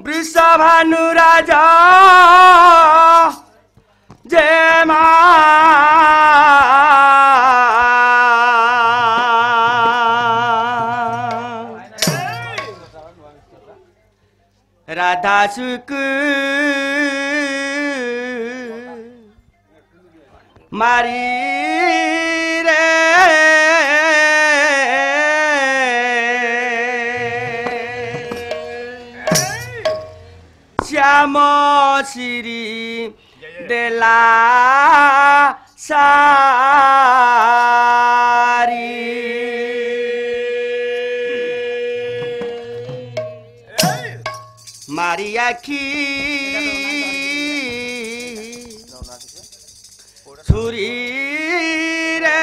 वृषभानु राजा जय मा राधा सुक मारी रे श्याम श्री देला सारी मारी आखी छुरी रे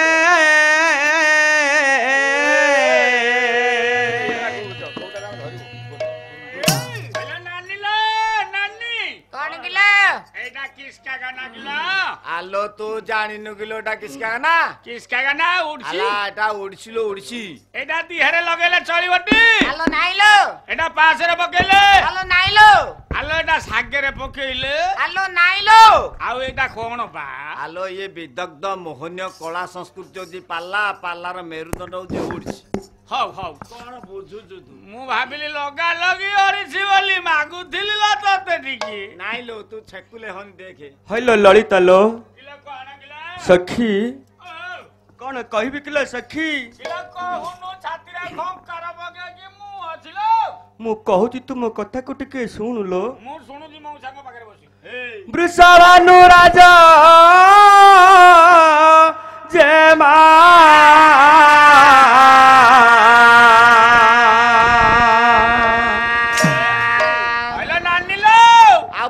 आलो तू जानिनु किलोटा किसका गाना उड़सी एटा उड़सिलो उड़सी एटा दिहरे लगेले चलिबटी आलो नाइलो एटा पासरे पकेले आलो नाइलो आलो एटा सागरे पकेले आलो नाइलो आउ एटा कोन बा आलो ये विदग्ध मोहनीय कला संस्कृति होची पाल्ला पाल्लार मेरुदंड होची उड़सी हौ कोन बुझुछु तू मु भाबिली लगा लगी ओरिछि बोली मागुथिली ल तते टिकी नाइलो तू छेकुले हन देखे हेलो ललिता लो किला कोन किला सखी कौन कहबी किला सखी किला कहूनु छातीरा खम करबगे कि मु अछिलो मु कहूची तुम कथा को टिके सुन लो मु सुनुजी मौ संग पाखरे बसी वृषभानु राजा जय मा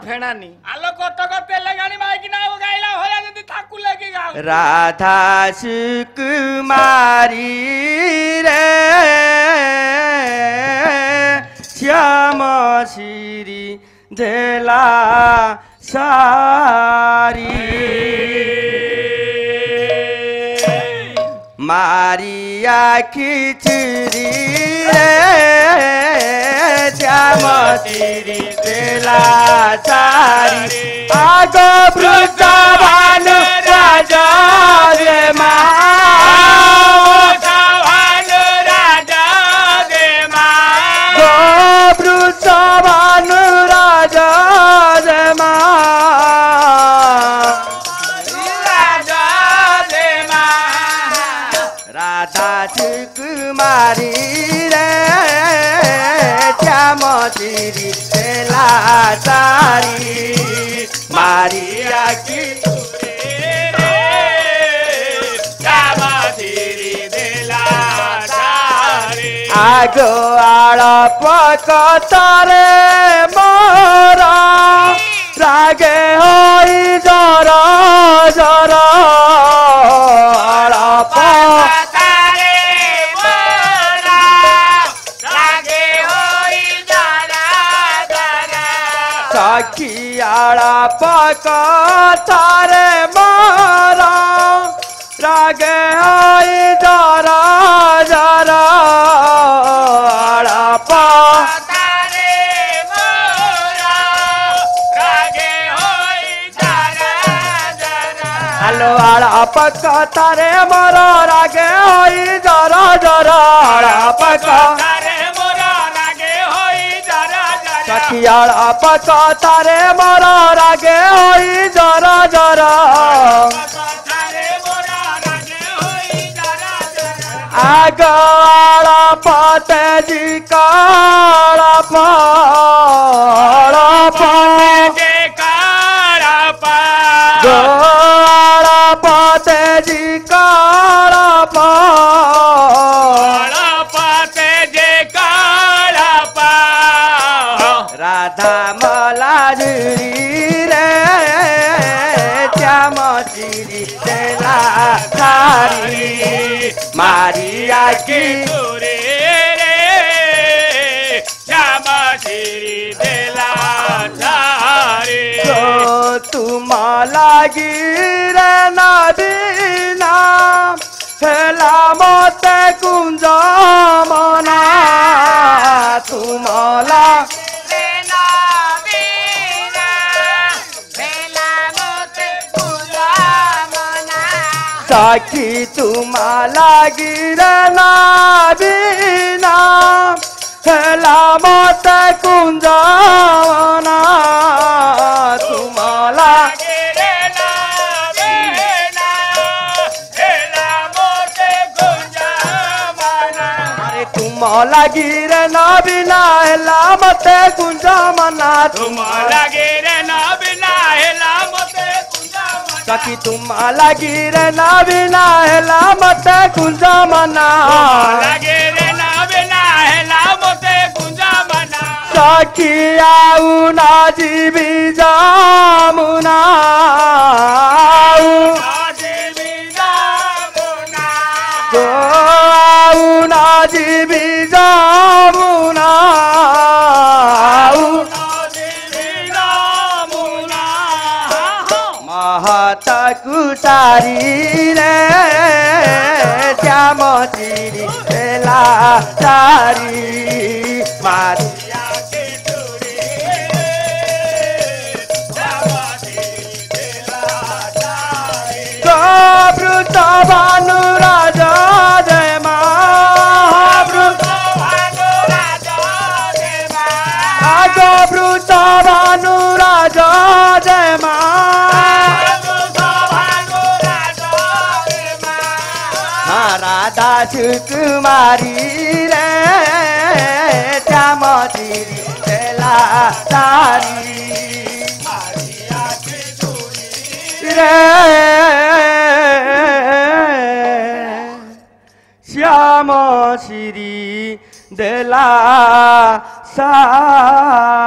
फेणानी आलो कतक तेले गाणी माइकी ना गाइला होया जदी थाकु लेके गाओ राधा सुकुमारी रे श्याम श्री देला सारी मारिया खिचड़ी रे श्याम श्री देला सारी आगो वृषभानु राजा रे मा भानु राजा दे मा गो वृषभानु राजा रे मा राजा दे मा राधा सुकुमारी रे श्याम श्री देला सारी मारिया की आगो आड़प कतरे मोरा रागे होई जरा जरा आड़प सखियाड़ा पकतारे मारा रागे होई जरा जरा आड़पा हेलो आड़प कतारे मारा रागे होई जरा जरा आड़प सखियाड़ा पकतारे मारा रागे होई जरा जरा आगड़ा पाते जी काड़ा पाड़ा गोड़ा पाते जी काड़ा राधा मलाजुरी रे श्याम श्री देला सारी मारिया की तो तुम लागी रे नदीना हेला मते कुंज मना तुमला सखी तुम्हाला गिरना बिना हेला मते कुंजावना तुम्हाला तुम्हाला गिरना बिना हेला मते कुंजावना तुम्हाला गिरना बिना हेला मते कुंजावना सखी तुम्हाला गिरना बिना हेला मते कुंजावना गिरना बिना हेला मते कुंजावना सखी आउना जीवी जामुना आउना जीवी जामुना महता कुटारी रे श्याम चिरी बेला चारी मारिया के टूरी श्याम चिरी बेला चारी गब्रुत भानु राजा जय महाब्रुत भानु राजा जय गब्रुत भानु राजा जय राधा सुकुमारी रे श्याम चिरी बेला चारी रे श्याम चिरी बेला सारी।